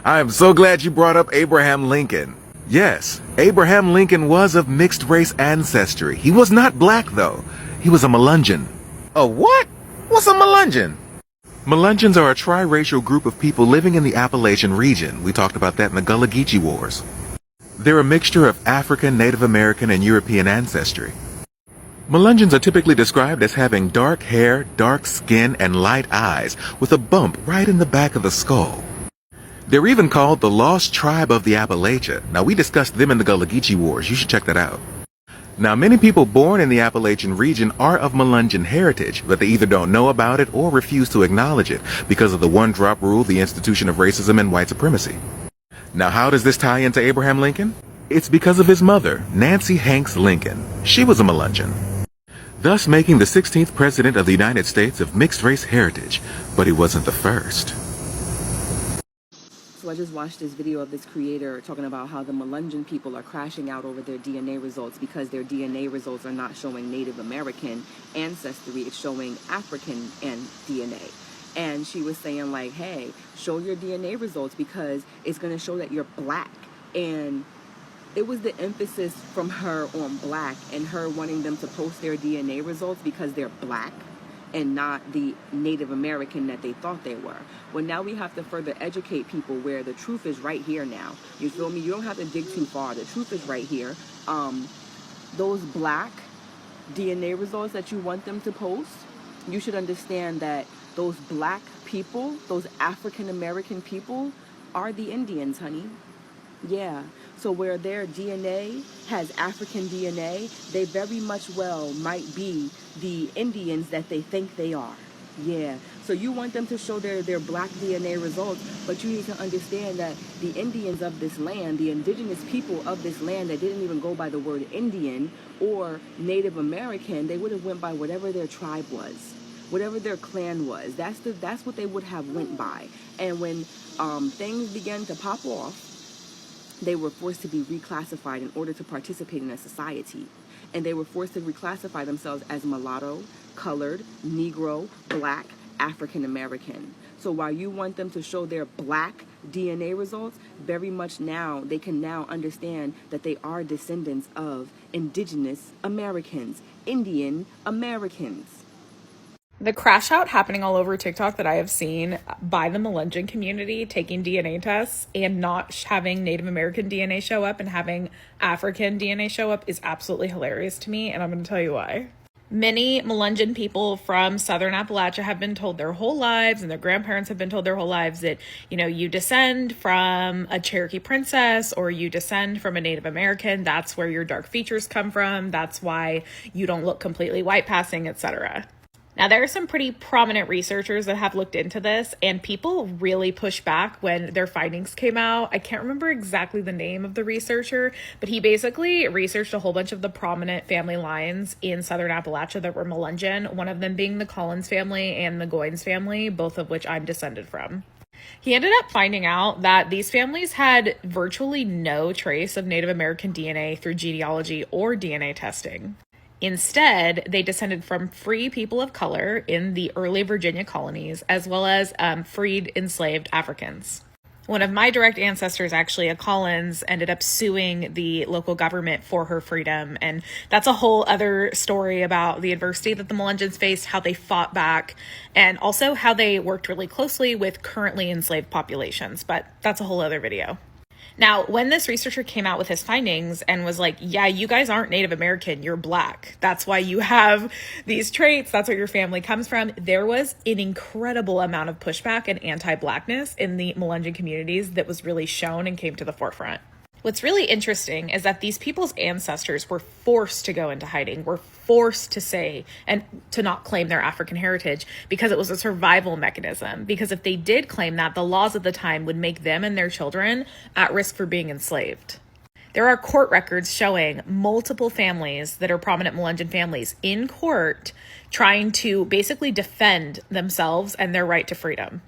I am so glad you brought up Abraham Lincoln. Yes, Abraham Lincoln was of mixed race ancestry. He was not black, though. He was a Melungeon. A what? What's a Melungeon? Melungeons are a triracial group of people living in the Appalachian region. We talked about that in the Gullah Geechee Wars. They're a mixture of African, Native American, and European ancestry. Melungeons are typically described as having dark hair, dark skin, and light eyes, with a bump right in the back of the skull. They're even called the Lost Tribe of the Appalachia. Now, we discussed them in the Gullah Geechee Wars. You should check that out. Now, many people born in the Appalachian region are of Melungeon heritage, but they either don't know about it or refuse to acknowledge it because of the one-drop rule, the institution of racism, and white supremacy. Now, how does this tie into Abraham Lincoln? It's because of his mother, Nancy Hanks Lincoln. She was a Melungeon, thus making the 16th president of the United States of mixed-race heritage, but he wasn't the first. So I just watched this video of this creator talking about how the Melungeon people are crashing out over their DNA results because their DNA results are not showing Native American ancestry, it's showing African DNA. And she was saying like, hey, show your DNA results because it's going to show that you're black. And it was the emphasis from her on black and her wanting them to post their DNA results because they're black and not the Native American that they thought they were. Well, now we have to further educate people where the truth is right here now. You feel me? You don't have to dig too far. The truth is right here. Those black DNA results that you want them to post, you should understand that those black people, those African American people, are the Indians, honey. Yeah. So where their DNA has African DNA, they very much well might be the Indians that they think they are. Yeah. So you want them to show their black DNA results, but you need to understand that the Indians of this land, the indigenous people of this land that didn't even go by the word Indian or Native American, they would have went by whatever their tribe was, whatever their clan was. That's what they would have went by. And when things began to pop off, they were forced to be reclassified in order to participate in a society. And they were forced to reclassify themselves as mulatto, colored, Negro, black, African American. So while you want them to show their black DNA results, very much now, they can now understand that they are descendants of indigenous Americans, Indian Americans. The crash out happening all over TikTok that I have seen by the Melungeon community taking DNA tests and not having Native American DNA show up and having African DNA show up is absolutely hilarious to me, and I'm going to tell you why. Many Melungeon people from Southern Appalachia have been told their whole lives, and their grandparents have been told their whole lives that, you know, you descend from a Cherokee princess or you descend from a Native American. That's where your dark features come from. That's why you don't look completely white passing, etc. Now, there are some pretty prominent researchers that have looked into this, and people really pushed back when their findings came out. I can't remember exactly the name of the researcher, but he basically researched a whole bunch of the prominent family lines in Southern Appalachia that were Melungeon, one of them being the Collins family and the Goins family, both of which I'm descended from. He ended up finding out that these families had virtually no trace of Native American DNA through genealogy or DNA testing. Instead, they descended from free people of color in the early Virginia colonies, as well as freed enslaved Africans. One of my direct ancestors, actually, a Collins, ended up suing the local government for her freedom. And that's a whole other story about the adversity that the Melungeons faced, how they fought back, and also how they worked really closely with currently enslaved populations. But that's a whole other video. Now, when this researcher came out with his findings and was like, yeah, you guys aren't Native American, you're black. That's why you have these traits. That's where your family comes from. There was an incredible amount of pushback and anti-blackness in the Melungeon communities that was really shown and came to the forefront. What's really interesting is that these people's ancestors were forced to go into hiding, were forced to say and to not claim their African heritage because it was a survival mechanism. Because if they did claim that, the laws of the time would make them and their children at risk for being enslaved. There are court records showing multiple families that are prominent Melungeon families in court trying to basically defend themselves and their right to freedom,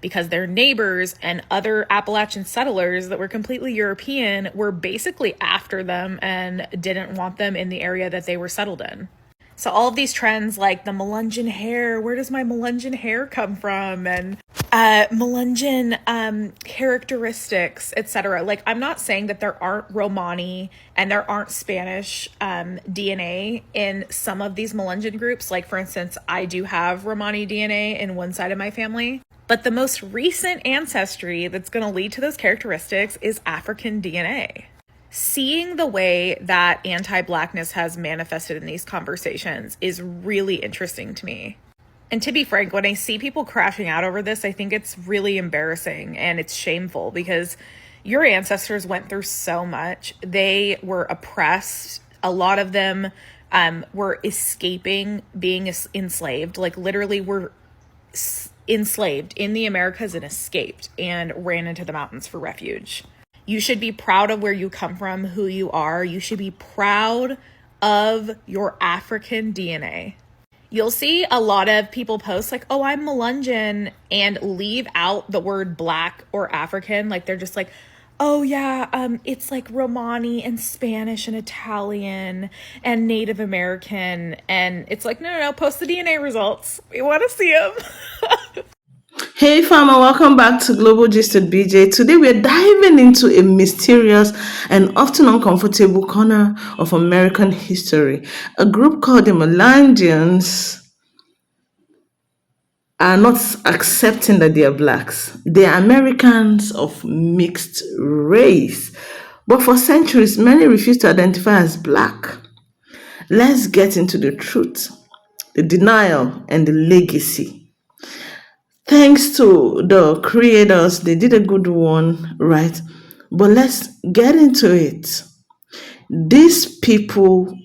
because their neighbors and other Appalachian settlers that were completely European were basically after them and didn't want them in the area that they were settled in. So all of these trends like the Melungeon hair, where does my Melungeon hair come from? And Melungeon characteristics, etc. Like, I'm not saying that there aren't Romani and there aren't Spanish DNA in some of these Melungeon groups. Like, for instance, I do have Romani DNA in one side of my family. But the most recent ancestry that's going to lead to those characteristics is African DNA. Seeing the way that anti-Blackness has manifested in these conversations is really interesting to me. And to be frank, when I see people crashing out over this, I think it's really embarrassing and it's shameful because your ancestors went through so much. They were oppressed. A lot of them were escaping being enslaved, like literally were enslaved in the Americas and escaped and ran into the mountains for refuge. You should be proud of where you come from, who you are. You should be proud of your African DNA. You'll see a lot of people post like, oh, I'm Melungeon, and leave out the word Black or African. Like, they're just like, oh yeah, it's like Romani and Spanish and Italian and Native American. And it's like, no, post the DNA results. We want to see them. Hey farmer, welcome back to Global Gist with BJ. Today we're diving into a mysterious and often uncomfortable corner of American history. A group called the MELUNGEONS are not accepting that they are blacks. They are Americans of mixed race. But for centuries, many refuse to identify as black. Let's get into the truth, the denial, and the legacy. Thanks to the creators, they did a good one, right? But let's get into it. These people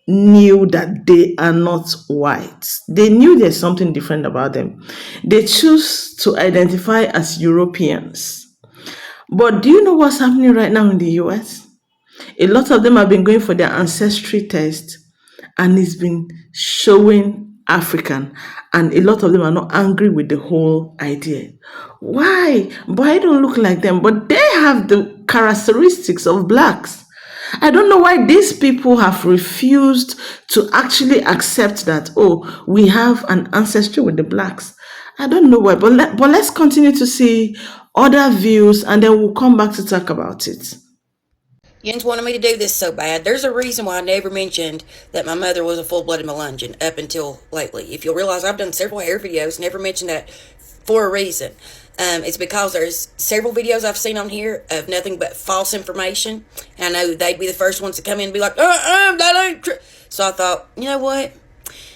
knew that they are not white. They knew there's something different about them. They choose to identify as Europeans. But do you know what's happening right now in the US? A lot of them have been going for their ancestry test and it's been showing African, and a lot of them are not angry with the whole idea. Why? But I don't look like them, but they have the characteristics of blacks. I don't know why these people have refused to actually accept that, oh, we have an ancestry with the blacks. I don't know why, but let's continue to see other views and then we'll come back to talk about it. Jens wanted me to do this so bad. There's a reason why I never mentioned that my mother was a full-blooded Melungeon up until lately. If you'll realize, I've done several hair videos, never mentioned that for a reason. It's because there's several videos I've seen on here of nothing but false information. And I know they'd be the first ones to come in and be like, that ain't true. So I thought, you know what?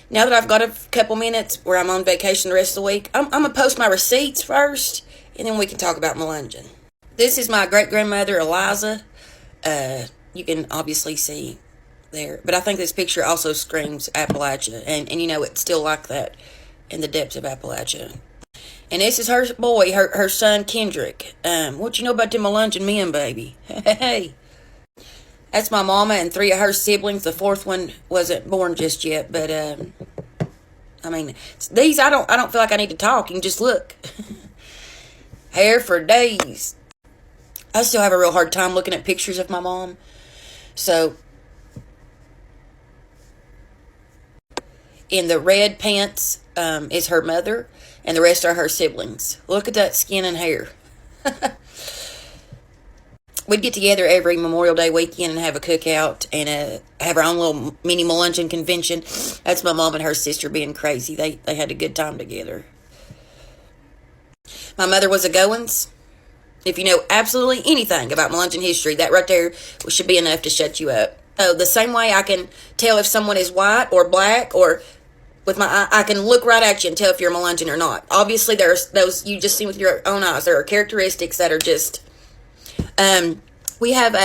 Now that I've got a couple minutes where I'm on vacation the rest of the week, I'm going to post my receipts first, and then we can talk about Melungeon. This is my great-grandmother, Eliza. You can obviously see there. But I think this picture also screams Appalachia. And you know, it's still like that in the depths of Appalachia. And this is her boy, her son, Kendrick. What you know about them Melungeon men, baby? Hey. That's my mama and 3 of her siblings. The 4th one wasn't born just yet. But, I mean, these, I don't feel like I need to talk. You can just look. Hair for days. I still have a real hard time looking at pictures of my mom. So, in the red pants is her mother, and the rest are her siblings. Look at that skin and hair. We'd get together every Memorial Day weekend and have a cookout and have our own little mini Melungeon convention. That's my mom and her sister being crazy. They had a good time together. My mother was a Goins. If you know absolutely anything about Melungeon history, that right there should be enough to shut you up. Oh, the same way I can tell if someone is white or black, or with my eye, I can look right at you and tell if you're a Melungeon or not. Obviously, there's those you just see with your own eyes. There are characteristics that are just... we have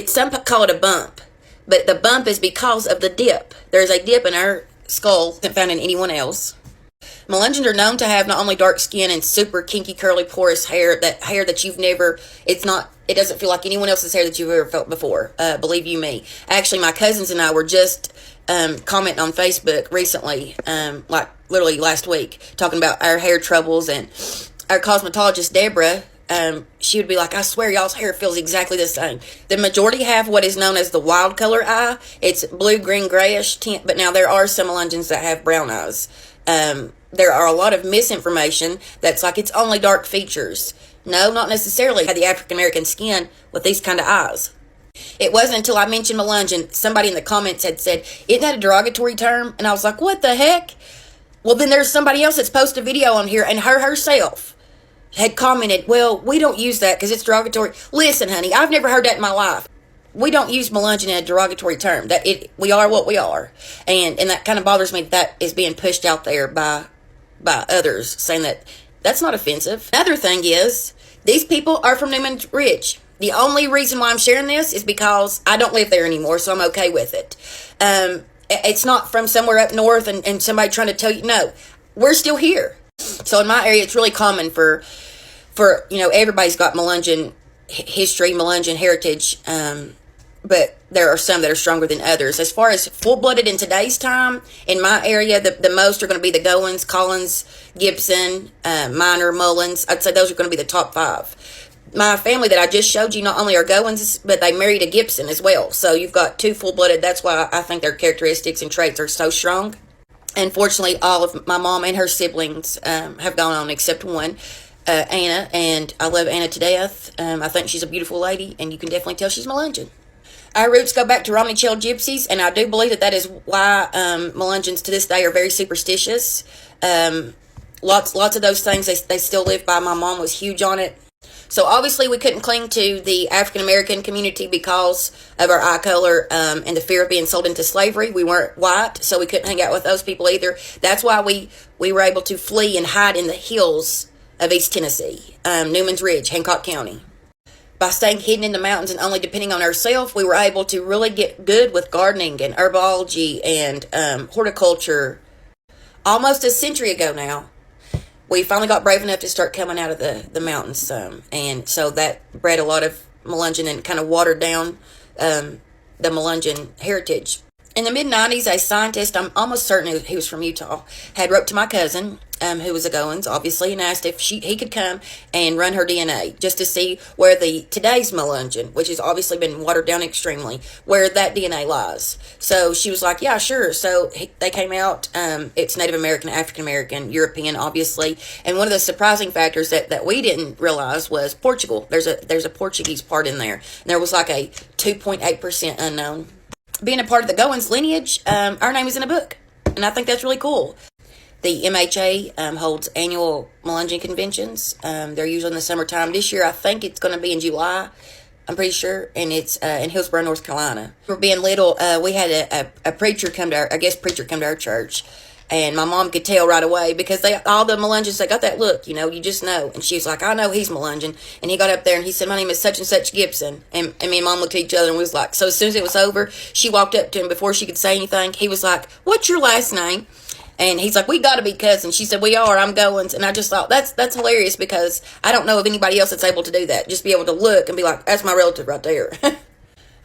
some call it a bump, but the bump is because of the dip. There's a dip in our skull that found in anyone else. Melungeons are known to have not only dark skin and super kinky, curly, porous hair, that hair that you've never, it doesn't feel like anyone else's hair that you've ever felt before. Believe you me. Actually, my cousins and I were just commenting on Facebook recently, like literally last week, talking about our hair troubles, and our cosmetologist, Deborah, she would be like, I swear y'all's hair feels exactly the same. The majority have what is known as the wild color eye. It's blue, green, grayish tint, but now there are some Melungeons that have brown eyes. There are a lot of misinformation that's like it's only dark features. No, not necessarily. Had the African American skin with these kind of eyes. It wasn't until I mentioned Melungeon, somebody in the comments had said, isn't that a derogatory term? And I was like, what the heck? Well, then there's somebody else that's posted a video on here, and her herself had commented, well, we don't use that because it's derogatory. Listen, honey, I've never heard that in my life. We don't use Melungeon in a derogatory term. We are what we are. And that kind of bothers me that is being pushed out there by others, saying that that's not offensive. Another thing is, these people are from Newman Ridge. The only reason why I'm sharing this is because I don't live there anymore, so I'm okay with it. It's not from somewhere up north and somebody trying to tell you, no, we're still here. So in my area, it's really common for everybody's got Melungeon history, Melungeon heritage, but there are some that are stronger than others. As far as full-blooded in today's time, in my area, the most are going to be the Goins, Collins, Gibson, Minor, Mullins. I'd say those are going to be the top 5. My family that I just showed you not only are Goins, but they married a Gibson as well. So you've got 2 full-blooded. That's why I think their characteristics and traits are so strong. Unfortunately, all of my mom and her siblings have gone on except one, Anna, and I love Anna to death. I think she's a beautiful lady, and you can definitely tell she's Melungeon. Our roots go back to Romney Chell gypsies, and I do believe that is why Melungeons to this day are very superstitious. Lots of those things they still live by. My mom was huge on it. So obviously we couldn't cling to the African American community because of our eye color and the fear of being sold into slavery. We weren't white, so we couldn't hang out with those people either. That's why we were able to flee and hide in the hills of East Tennessee, Newman's Ridge, Hancock County. By staying hidden in the mountains and only depending on ourselves, we were able to really get good with gardening and herbology and horticulture. Almost a century ago now, we finally got brave enough to start coming out of the mountains, and so that bred a lot of Melungeon and kind of watered down the Melungeon heritage. In the mid-90s, a scientist, I'm almost certain he was from Utah, had wrote to my cousin, who was a Goins, obviously, and asked if he could come and run her DNA just to see where today's Melungeon, which has obviously been watered down extremely, where that DNA lies. So she was like, yeah, sure. So they came out. It's Native American, African American, European, obviously. And one of the surprising factors that we didn't realize was Portugal. There's a Portuguese part in there. And there was like a 2.8% unknown. Being a part of the Goins lineage, our name is in a book. And I think that's really cool. The MHA holds annual Melungeon conventions. They're usually in the summertime. This year, I think it's going to be in July. I'm pretty sure. And it's in Hillsborough, North Carolina. For being little, we had a preacher come to our church. And my mom could tell right away because all the Melungeons, they got that look, you just know. And she was like, I know he's Melungeon. And he got up there and he said, my name is such and such Gibson. And me and Mom looked at each other and we was like, so as soon as it was over, she walked up to him before she could say anything. He was like, what's your last name? And he's like, we got to be cousins. She said, we are. I'm Goins. And I just thought, that's hilarious because I don't know of anybody else that's able to do that. Just be able to look and be like, that's my relative right there.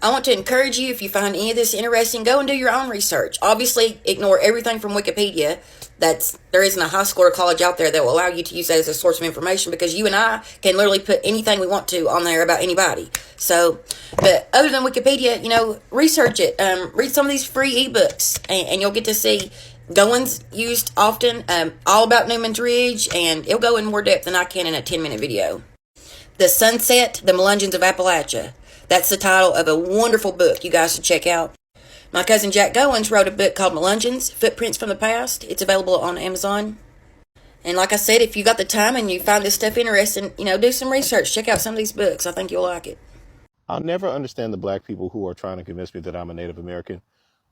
I want to encourage you, if you find any of this interesting, go and do your own research. Obviously, ignore everything from Wikipedia. There isn't a high school or college out there that will allow you to use that as a source of information because you and I can literally put anything we want to on there about anybody. So, but other than Wikipedia, research it. Read some of these free ebooks and you'll get to see Goins used often, all about Newman's Ridge, and it'll go in more depth than I can in a 10-minute video. The Sunset, The Melungeons of Appalachia. That's the title of a wonderful book you guys should check out. My cousin Jack Goins wrote a book called Melungeons, Footprints from the Past. It's available on Amazon. And like I said, if you got the time and you find this stuff interesting, do some research. Check out some of these books. I think you'll like it. I'll never understand the black people who are trying to convince me that I'm a Native American.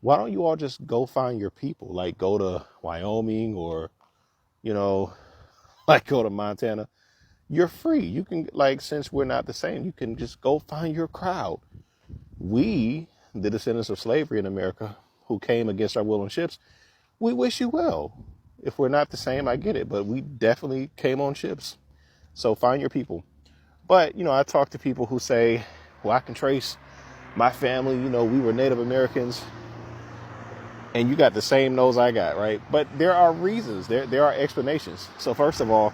Why don't you all just go find your people? Like go to Wyoming or, like go to Montana. You're free. You can, since we're not the same, you can just go find your crowd. We, the descendants of slavery in America, who came against our will on ships, we wish you well. If we're not the same, I get it, but we definitely came on ships. So find your people. But, I talk to people who say, well, I can trace my family, we were Native Americans, and you got the same nose I got, right? But there are reasons, there are explanations. So first of all,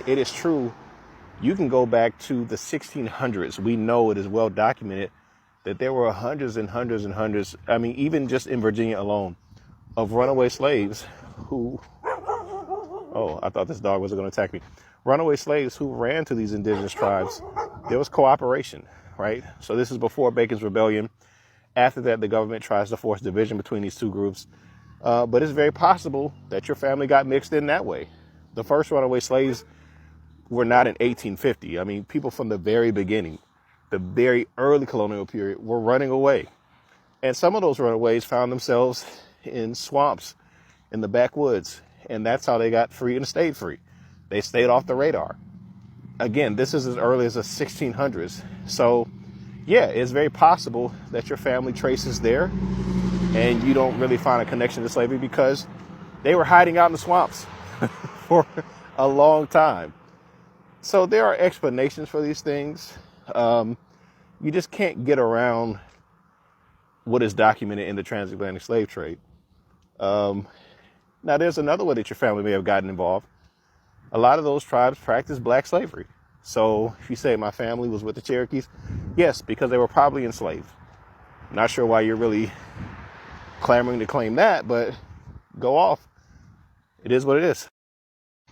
it is true You can go back to the 1600s. We know it is well documented that there were hundreds and hundreds and hundreds, I mean, even just in Virginia alone, of runaway slaves who, oh, I thought this dog was going to attack me. Runaway slaves who ran to these indigenous tribes. There was cooperation, right? So this is before Bacon's Rebellion. After that, the government tries to force division between these two groups. But it's very possible that your family got mixed in that way. The first runaway slaves were not in 1850. I mean, people from the very beginning, the very early colonial period, were running away. And some of those runaways found themselves in swamps, in the backwoods. And that's how they got free and stayed free. They stayed off the radar. Again, this is as early as the 1600s. So, yeah, it's very possible that your family traces there and you don't really find a connection to slavery because they were hiding out in the swamps for a long time. So there are explanations for these things. You just can't get around what is documented in the transatlantic slave trade. Now, there's another way that your family may have gotten involved. A lot of those tribes practiced black slavery. So if you say my family was with the Cherokees, yes, because they were probably enslaved. Not sure why you're really clamoring to claim that, but go off. It is what it is.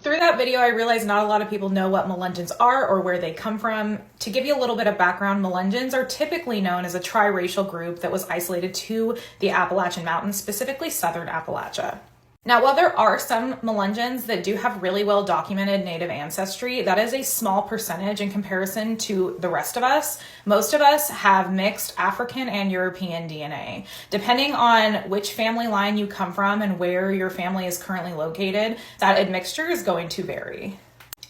Through that video, I realized not a lot of people know what Melungeons are or where they come from. To give you a little bit of background, Melungeons are typically known as a triracial group that was isolated to the Appalachian Mountains, specifically southern Appalachia. Now, while there are some Melungeons that do have really well documented Native ancestry, that is a small percentage in comparison to the rest of us. Most of us have mixed African and European DNA. Depending on which family line you come from and where your family is currently located, that admixture is going to vary.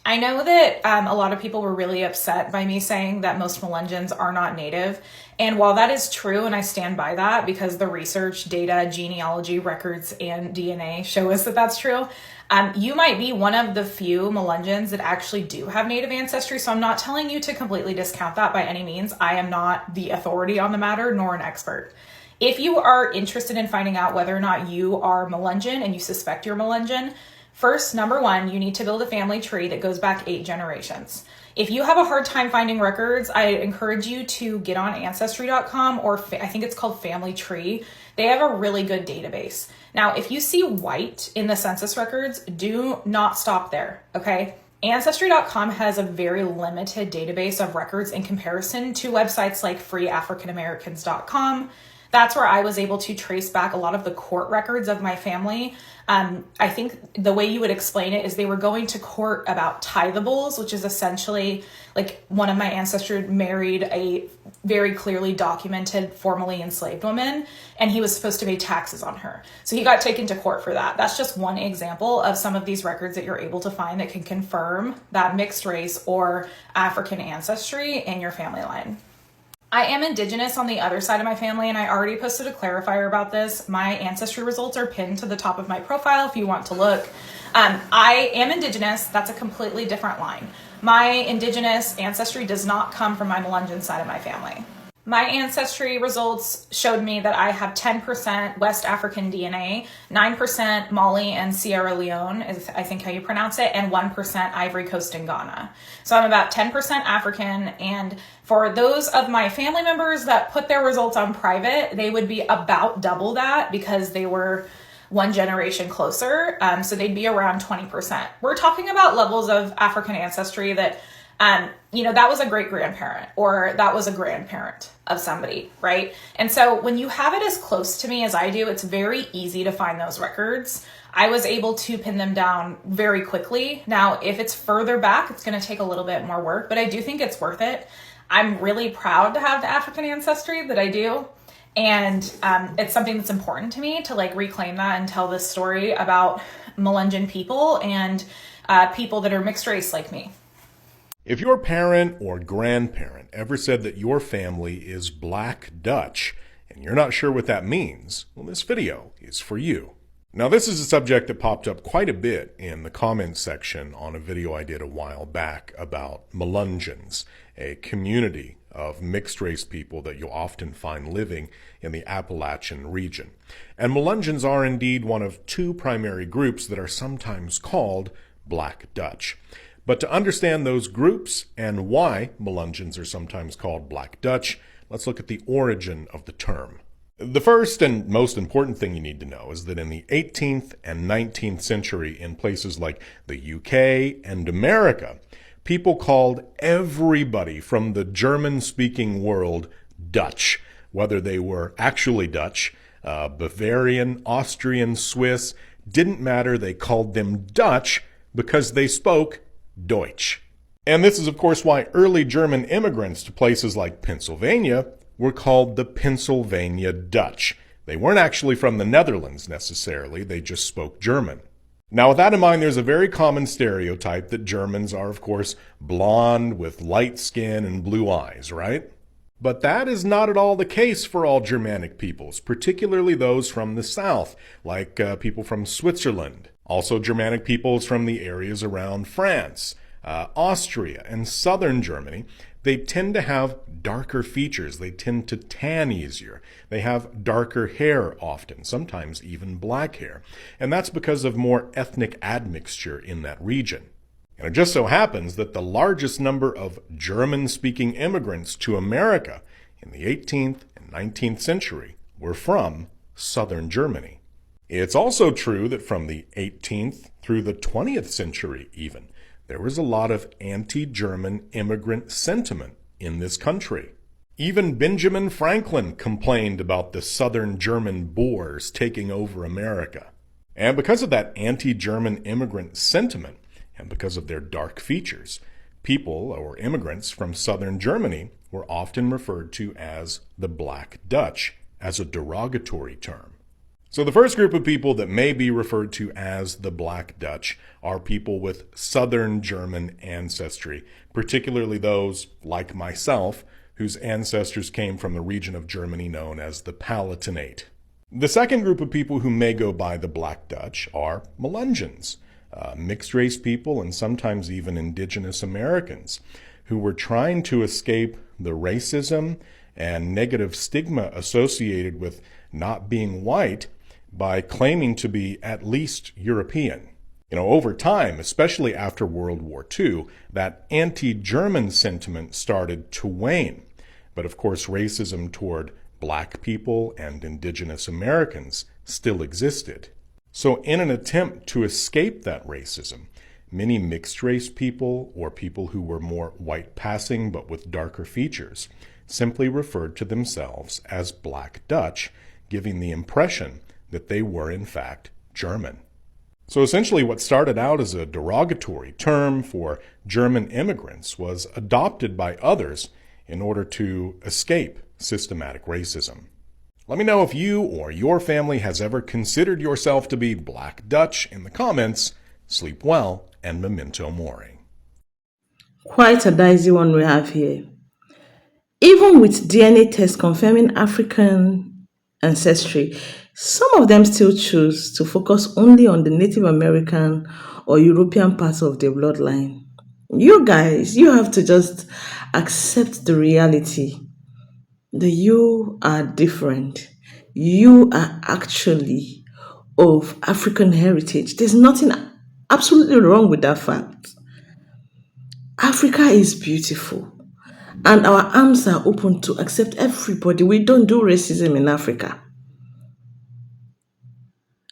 I know that a lot of people were really upset by me saying that most Melungeons are not Native. And while that is true, and I stand by that because the research, data, genealogy, records, and DNA show us that that's true, you might be one of the few Melungeons that actually do have Native ancestry. So I'm not telling you to completely discount that by any means. I am not the authority on the matter, nor an expert. If you are interested in finding out whether or not you are Melungeon and you suspect you're Melungeon, first, number one, you need to build a family tree that goes back 8 generations. If you have a hard time finding records, I encourage you to get on Ancestry.com or I think it's called Family Tree. They have a really good database. Now, if you see white in the census records, do not stop there, okay? Ancestry.com has a very limited database of records in comparison to websites like freeafricanamericans.com. That's where I was able to trace back a lot of the court records of my family. I think the way you would explain it is they were going to court about tithables, which is essentially like one of my ancestors married a very clearly documented, formerly enslaved woman, and he was supposed to pay taxes on her. So he got taken to court for that. That's just one example of some of these records that you're able to find that can confirm that mixed race or African ancestry in your family line. I am Indigenous on the other side of my family, and I already posted a clarifier about this. My ancestry results are pinned to the top of my profile if you want to look. I am Indigenous. That's a completely different line. My Indigenous ancestry does not come from my Melungeon side of my family. My ancestry results showed me that I have 10% West African DNA, 9% Mali and Sierra Leone, is I think how you pronounce it, and 1% Ivory Coast and Ghana. So I'm about 10% African, and for those of my family members that put their results on private, they would be about double that because they were one generation closer, so they'd be around 20%. We're talking about levels of African ancestry that that was a great-grandparent or that was a grandparent of somebody, right? And so when you have it as close to me as I do, it's very easy to find those records. I was able to pin them down very quickly. Now, if it's further back, it's going to take a little bit more work, but I do think it's worth it. I'm really proud to have the African ancestry that I do. And it's something that's important to me to reclaim that and tell this story about Melungeon people and people that are mixed race like me. If your parent or grandparent ever said that your family is Black Dutch and you're not sure what that means, well, this video is for you. Now, this is a subject that popped up quite a bit in the comments section on a video I did a while back about Melungeons, a community of mixed-race people that you'll often find living in the Appalachian region. And Melungeons are indeed one of 2 primary groups that are sometimes called Black Dutch. But to understand those groups and why Melungeons are sometimes called Black Dutch, let's look at the origin of the term. The first and most important thing you need to know is that in the 18th and 19th century, in places like the UK and America, people called everybody from the German-speaking world Dutch, whether they were actually Dutch, Bavarian, Austrian, Swiss, didn't matter. They called them Dutch because they spoke Deutsch. And this is, of course, why early German immigrants to places like Pennsylvania were called the Pennsylvania Dutch. They weren't actually from the Netherlands necessarily, they just spoke German. Now, with that in mind, there's a very common stereotype that Germans are, of course, blonde with light skin and blue eyes, right? But that is not at all the case for all Germanic peoples, particularly those from the south, like people from Switzerland. Also Germanic peoples from the areas around France, Austria, and southern Germany. They tend to have darker features. They tend to tan easier. They have darker hair often, sometimes even black hair. And that's because of more ethnic admixture in that region. And it just so happens that the largest number of German-speaking immigrants to America in the 18th and 19th century were from southern Germany. It's also true that from the 18th through the 20th century even, there was a lot of anti-German immigrant sentiment in this country. Even Benjamin Franklin complained about the southern German Boers taking over America. And because of that anti-German immigrant sentiment, and because of their dark features, people or immigrants from southern Germany were often referred to as the Black Dutch as a derogatory term. So the first group of people that may be referred to as the Black Dutch are people with Southern German ancestry, particularly those, like myself, whose ancestors came from the region of Germany known as the Palatinate. The second group of people who may go by the Black Dutch are Melungeons, mixed-race people and sometimes even indigenous Americans, who were trying to escape the racism and negative stigma associated with not being white by claiming to be at least European. Over time, especially after World War II, that anti-German sentiment started to wane. But of course, racism toward black people and indigenous Americans still existed. So in an attempt to escape that racism, many mixed-race people or people who were more white-passing but with darker features simply referred to themselves as Black Dutch, giving the impression that they were in fact German. So essentially what started out as a derogatory term for German immigrants was adopted by others in order to escape systematic racism. Let me know if you or your family has ever considered yourself to be Black Dutch in the comments. Sleep well and memento mori. Quite a dicey one we have here. Even with DNA tests confirming African ancestry, some of them still choose to focus only on the Native American or European parts of their bloodline. You guys, you have to just accept the reality that you are different. You are actually of African heritage. There's nothing absolutely wrong with that fact. Africa is beautiful, and our arms are open to accept everybody. We don't do racism in Africa.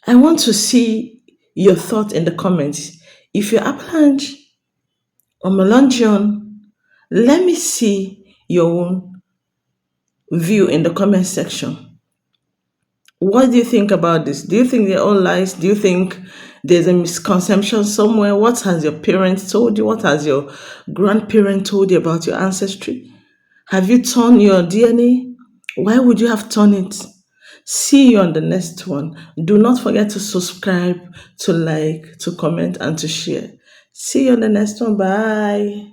I want to see your thought in the comments. If you're Avalanche or Melungeon, let me see your own view in the comment section. What do you think about this? Do you think they're all lies? Do you think there's a misconception somewhere? What has your parents told you? What has your grandparent told you about your ancestry? Have you torn your DNA? Why would you have torn it? See you on the next one. Do not forget to subscribe, to like, to comment, and to share. See you on the next one. Bye.